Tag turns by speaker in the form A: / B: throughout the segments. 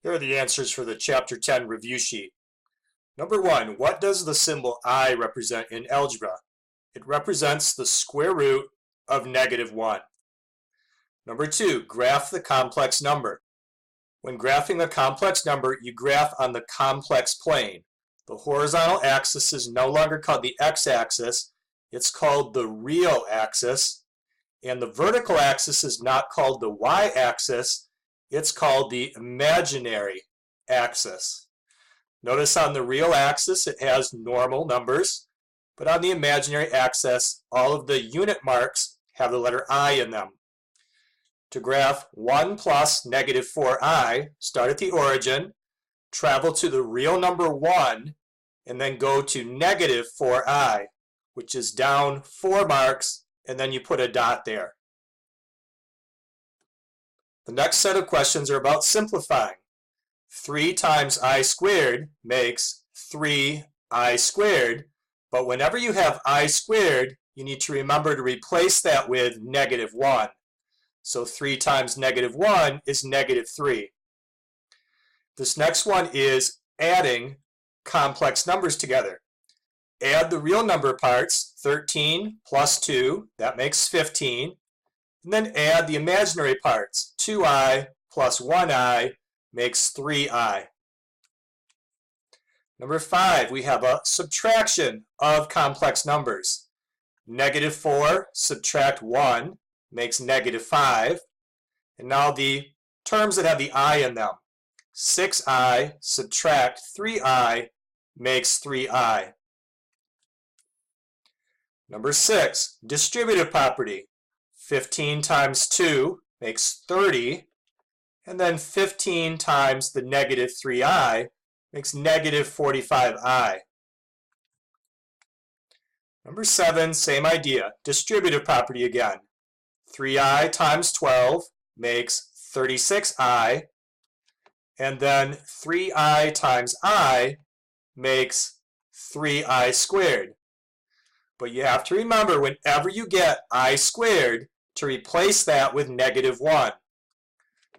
A: Here are the answers for the Chapter 10 review sheet. Number 1, what does the symbol I represent in algebra? It represents the square root of -1. Number 2, graph the complex number. When graphing a complex number, you graph on the complex plane. The horizontal axis is no longer called the x-axis, it's called the real axis, and the vertical axis is not called the y-axis, it's called the imaginary axis. Notice on the real axis it has normal numbers, but on the imaginary axis all of the unit marks have the letter I in them. To graph 1 plus -4i, start at the origin, travel to the real number 1, and then go to -4i, which is down 4 marks, and then you put a dot there. The next set of questions are about simplifying. 3 times I squared makes 3i squared, but whenever you have I squared, you need to remember to replace that with -1. So 3 times -1 is -3. This next one is adding complex numbers together. Add the real number parts, 13 plus 2, that makes 15. And then add the imaginary parts, 2i plus 1i makes 3i. Number 5, we have a subtraction of complex numbers. -4 subtract 1 makes -5. And now the terms that have the I in them. 6i subtract 3i makes 3i. Number 6, distributive property. 15 times 2 makes 30, and then 15 times the -3i makes -45i. Number 7, same idea, distributive property again. 3i times 12 makes 36i, and then 3i times I makes 3i squared. But you have to remember, whenever you get I squared, to replace that with -1.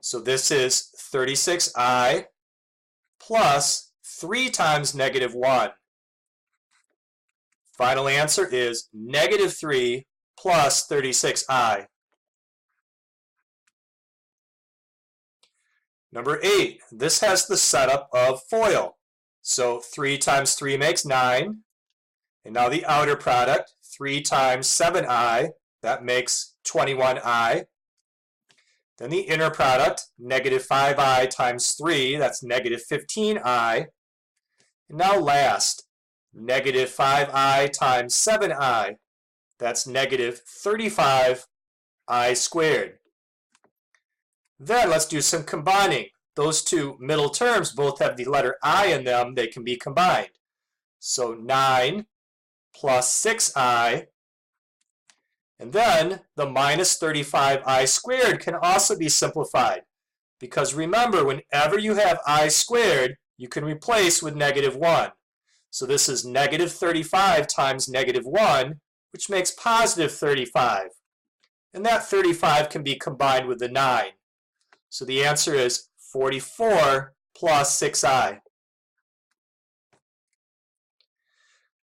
A: So this is 36i plus 3 times -1. Final answer is -3 plus 36i. Number 8, this has the setup of FOIL. So 3 times 3 makes 9. And now the outer product, 3 times 7i, that makes 21i. Then the inner product, -5i times 3, that's -15i. And now last, -5i times 7i, that's -35i squared. Then let's do some combining. Those two middle terms both have the letter I in them, they can be combined. So 9 plus 6i, and then the -35i squared can also be simplified, because remember, whenever you have I squared, you can replace with -1. So this is -35 times -1, which makes +35. And that 35 can be combined with the 9. So the answer is 44 plus 6i.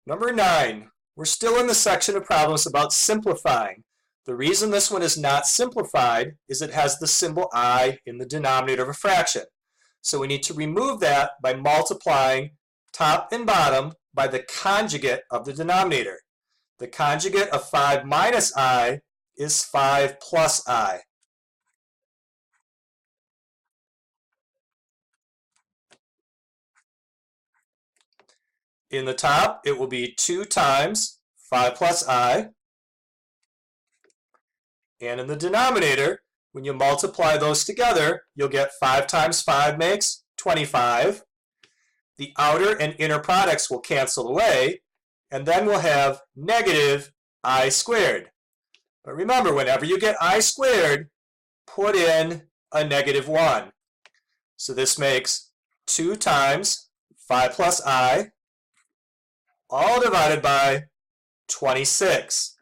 A: Number 9, we're still in the section of problems about simplifying. The reason this one is not simplified is it has the symbol I in the denominator of a fraction. So we need to remove that by multiplying top and bottom by the conjugate of the denominator. The conjugate of 5 minus I is 5 plus I. In the top, it will be 2 times 5 plus I. And in the denominator, when you multiply those together, you'll get 5 times 5 makes 25. The outer and inner products will cancel away, and then we'll have -I squared. But remember, whenever you get I squared, put in a -1. So this makes 2 times 5 plus I, all divided by 26,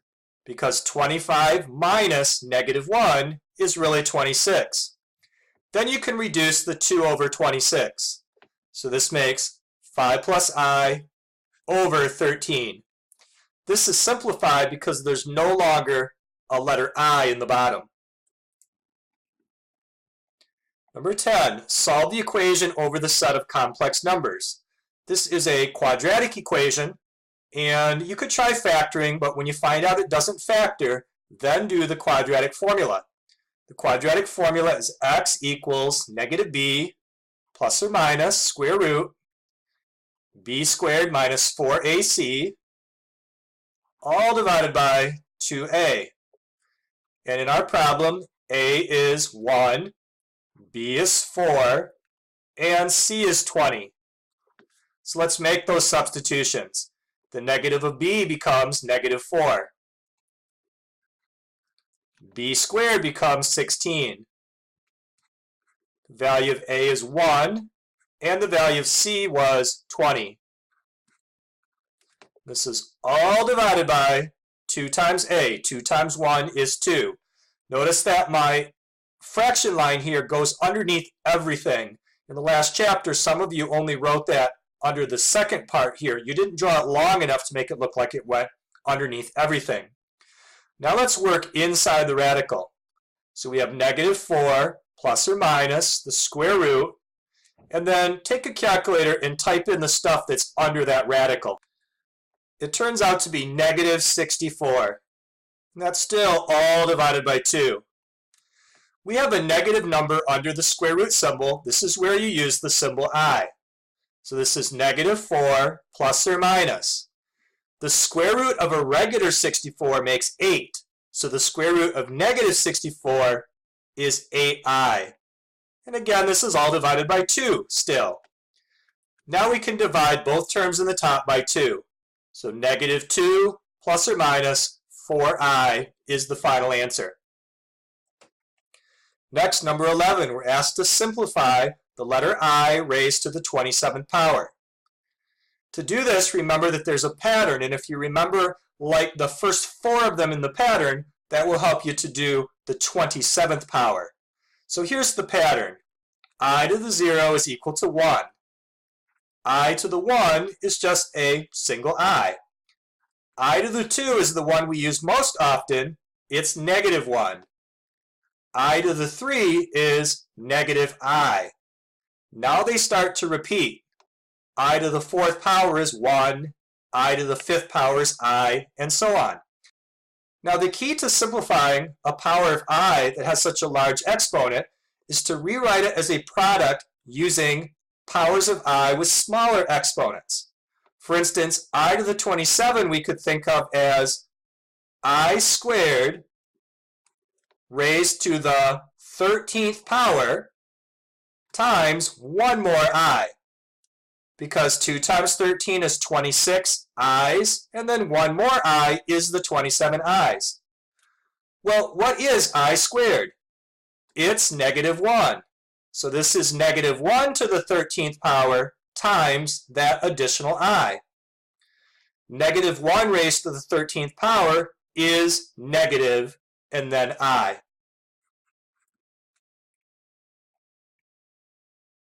A: because 25 minus -1 is really 26. Then you can reduce the 2 over 26. So this makes 5 plus I over 13. This is simplified because there's no longer a letter I in the bottom. Number 10, solve the equation over the set of complex numbers. This is a quadratic equation, and you could try factoring, but when you find out it doesn't factor, then do the quadratic formula. The quadratic formula is x equals negative b plus or minus square root b squared minus 4ac, all divided by 2a. And in our problem, a is 1, b is 4, and c is 20. So let's make those substitutions. The negative of b becomes negative 4. B squared becomes 16. The value of a is 1, and the value of c was 20. This is all divided by 2 times a. 2 times 1 is 2. Notice that my fraction line here goes underneath everything. In the last chapter, some of you only wrote that under the second part here. You didn't draw it long enough to make it look like it went underneath everything. Now let's work inside the radical. So we have negative 4 plus or minus the square root, and then take a calculator and type in the stuff that's under that radical. It turns out to be negative 64. And that's still all divided by 2. We have a negative number under the square root symbol. This is where you use the symbol I. So this is negative 4 plus or minus. The square root of a regular 64 makes 8. So the square root of negative 64 is 8i. And again, this is all divided by 2 still. Now we can divide both terms in the top by 2. So negative 2 plus or minus 4i is the final answer. Next, number 11, we're asked to simplify the letter I raised to the 27th power. To do this, remember that there's a pattern, and if you remember like the first 4 of them in the pattern, that will help you to do the 27th power. So here's the pattern. I to the 0 is equal to 1. I to the 1 is just a single I. I to the 2 is the one we use most often. It's negative 1. I to the 3 is negative I. Now they start to repeat. I to the 4th power is 1. I to the 5th power is I, and so on. Now the key to simplifying a power of I that has such a large exponent is to rewrite it as a product using powers of I with smaller exponents. For instance, I to the 27 we could think of as I squared raised to the 13th power times 1 more I. Because 2 times 13 is 26 i's, and then 1 more I is the 27 i's. Well, what is I squared? It's negative 1. So this is negative 1 to the 13th power times that additional I. Negative 1 raised to the 13th power is negative and then I.